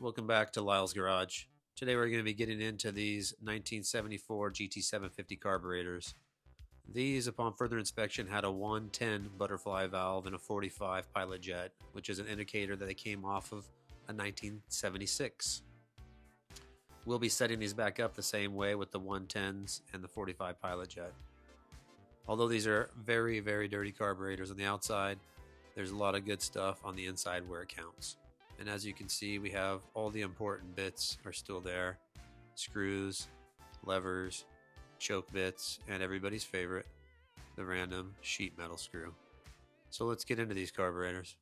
welcome back to Lyle's Garage. Today we're going to be getting into these 1974 GT750 carburetors. These, upon further inspection, had a 110 butterfly valve and a 45 pilot jet, which is an indicator that they came off of a 1976. We'll be setting these back up the same way with the 110s and the 45 pilot jet. Although these are very, very dirty carburetors on the outside, there's a lot of good stuff on the inside where it counts. And as you can see, we have all the important bits are still there. Screws, levers, choke bits, and everybody's favorite, the random sheet metal screw. So let's get into these carburetors.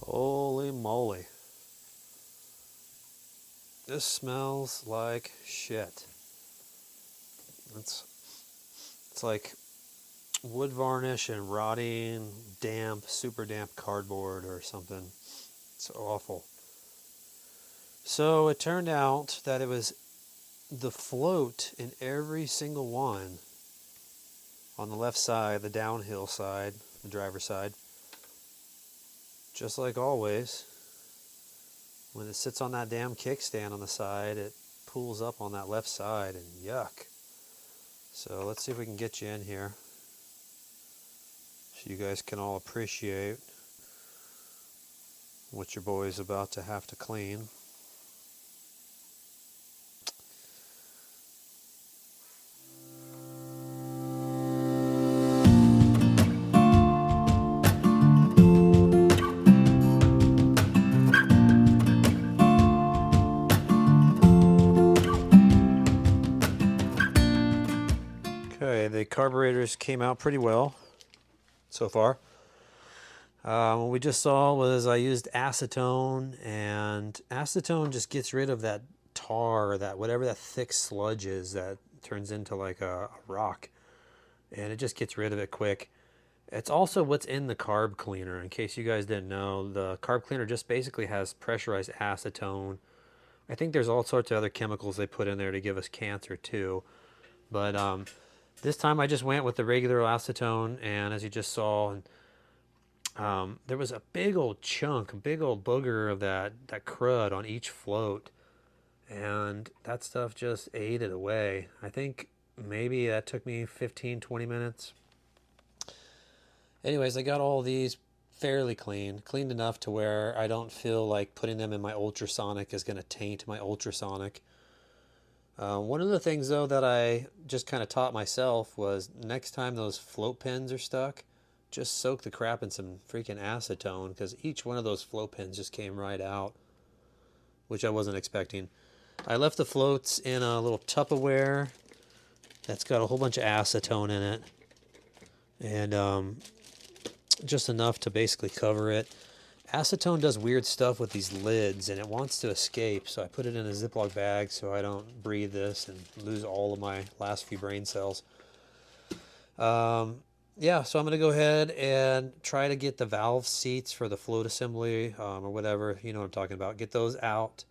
Holy moly. This smells like shit. It's like wood varnish and rotting, damp, super damp cardboard or something. It's awful. So it turned out that it was the float in every single one on the left side, the downhill side, the driver's side. Just like always, when it sits on that damn kickstand on the side, it pulls up on that left side, and yuck. So let's see if we can get you in here so you guys can all appreciate what your boy's about to have to clean. Okay, the carburetors came out pretty well so far. What we just saw was I used acetone, and acetone just gets rid of that tar, or that whatever that thick sludge is that turns into like a rock, and it just gets rid of it quick. It's also what's in the carb cleaner. In case you guys didn't know, the carb cleaner just basically has pressurized acetone. I think there's all sorts of other chemicals they put in there to give us cancer too, but this time I just went with the regular acetone, and as you just saw, there was a big old chunk, a big old booger of that crud on each float. and that stuff just ate it away. I think maybe that took me 15-20 minutes. Anyways, I got all these fairly cleaned enough to where I don't feel like putting them in my ultrasonic is going to taint my ultrasonic. One of the things though that I just kind of taught myself was next time those float pins are stuck, just soak the crap in some freaking acetone, because each one of those float pins just came right out, which I wasn't expecting. I left the floats in a little Tupperware that's got a whole bunch of acetone in it, and just enough to basically cover it. Acetone does weird stuff with these lids, and it wants to escape, so I put it in a Ziploc bag so I don't breathe this and lose all of my last few brain cells. Yeah, so I'm going to go ahead and try to get the valve seats for the float assembly, or whatever, you know what I'm talking about. Get those out,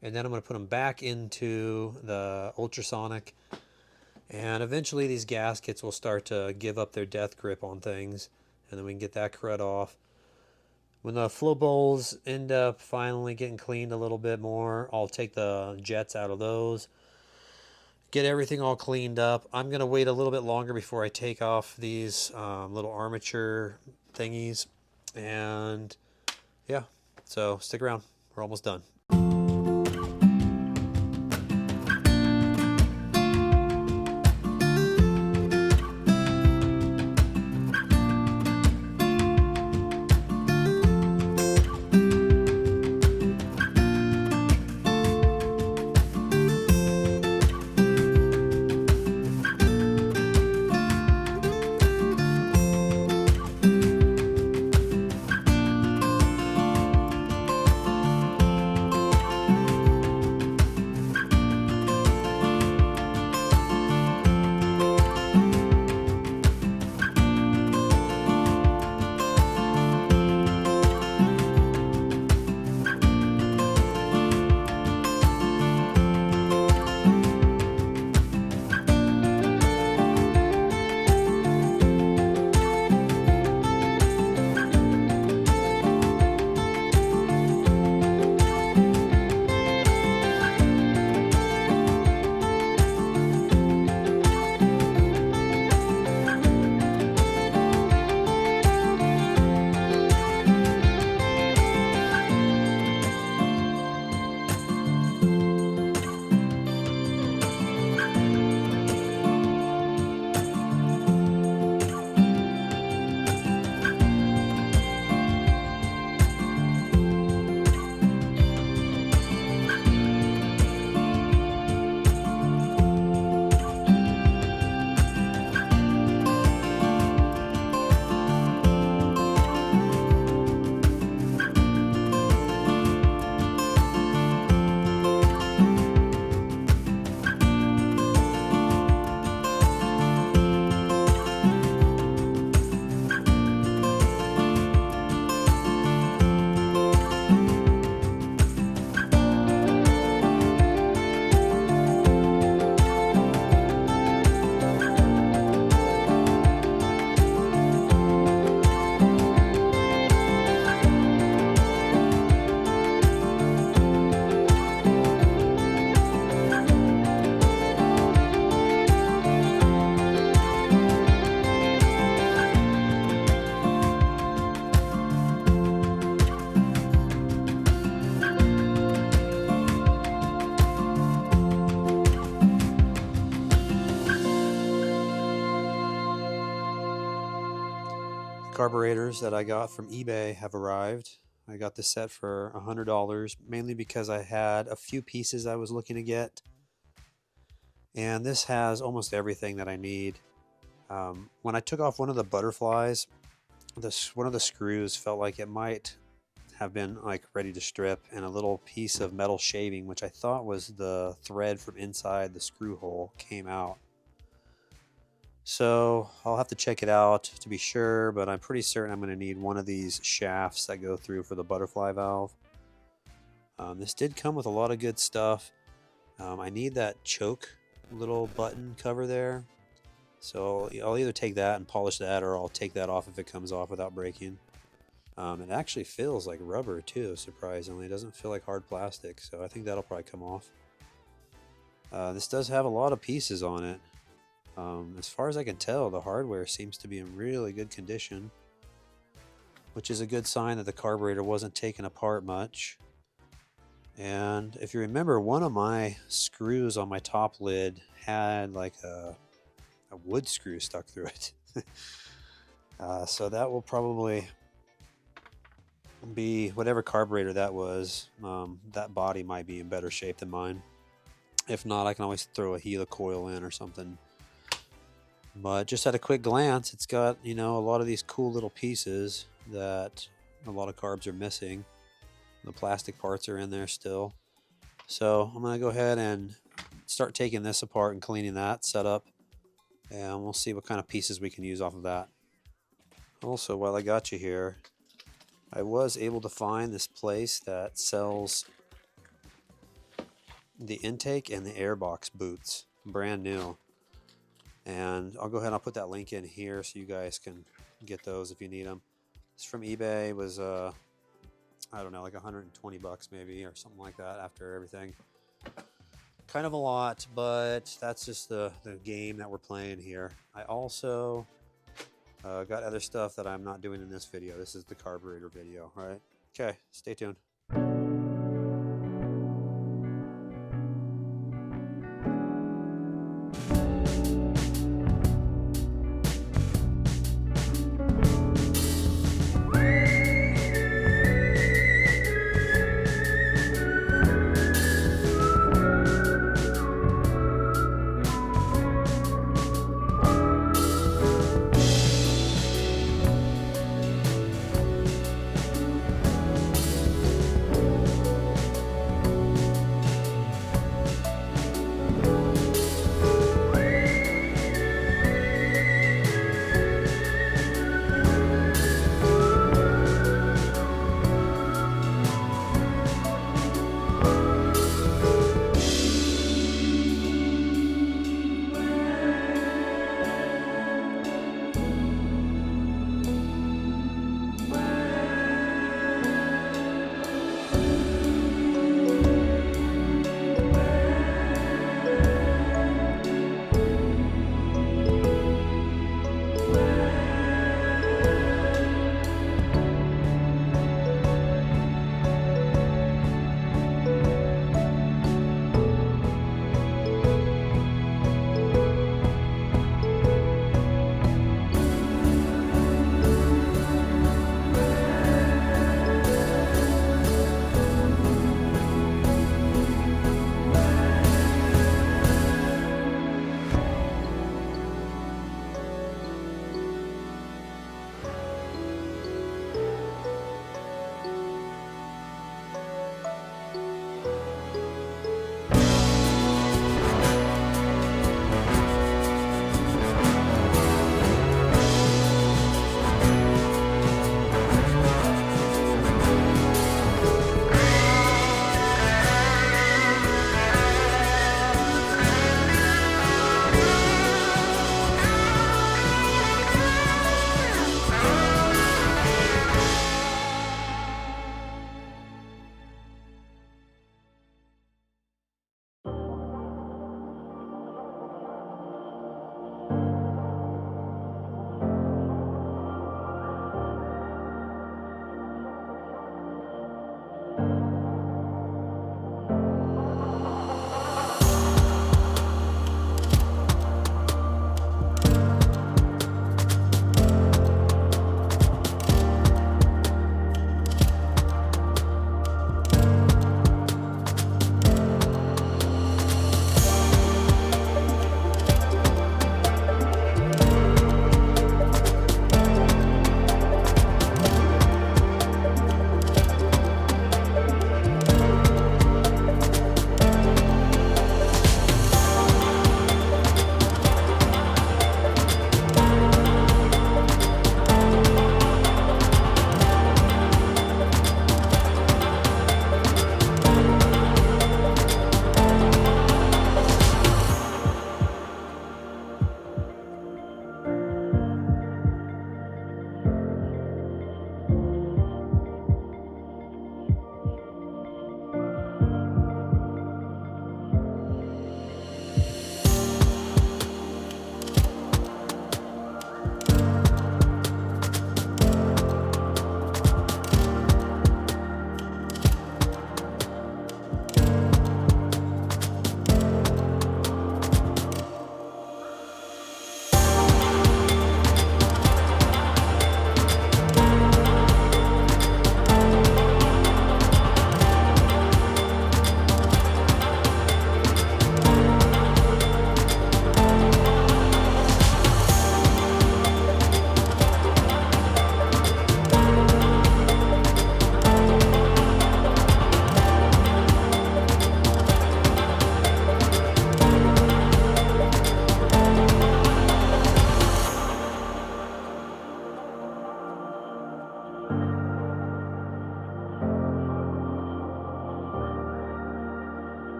and then I'm going to put them back into the ultrasonic, and eventually these gaskets will start to give up their death grip on things, and then we can get that crud off. When the flow bowls end up finally getting cleaned a little bit more, I'll take the jets out of those, get everything all cleaned up. I'm going to wait a little bit longer before I take off these little armature thingies. And yeah, so stick around. We're almost done. Carburetors that I got from eBay have arrived. I got the set for $100, mainly because I had a few pieces I was looking to get. And this has almost everything that I need. When I took off one of the butterflies, one of the screws felt like it might have been like ready to strip, and a little piece of metal shaving, which I thought was the thread from inside the screw hole, came out. So I'll have to check it out to be sure, but I'm pretty certain I'm going to need one of these shafts that go through for the butterfly valve. This did come with a lot of good stuff. I need that choke little button cover there, so I'll either take that and polish that, or I'll take that off if it comes off without breaking. It actually feels like rubber too, surprisingly. It doesn't feel like hard plastic, so I think that'll probably come off. This does have a lot of pieces on it. As far as I can tell, the hardware seems to be in really good condition, which is a good sign that the carburetor wasn't taken apart much. And if you remember, one of my screws on my top lid had like a wood screw stuck through it. So that will probably be whatever carburetor that was. That body might be in better shape than mine. If not, I can always throw a helicoil in or something. But just at a quick glance, it's got, you know, a lot of these cool little pieces that a lot of carbs are missing. The plastic parts are in there still. So I'm going to go ahead and start taking this apart and cleaning that setup. And we'll see what kind of pieces we can use off of that. Also, while I got you here, I was able to find this place that sells the intake and the airbox boots, brand new. And I'll go ahead and I'll put that link in here so you guys can get those if you need them. It's from eBay. It was I don't know, like 120 bucks maybe or something like that after everything. Kind of a lot, but that's just the game that we're playing here. I also got other stuff that I'm not doing in this video. This is the carburetor video, all right? Okay, stay tuned.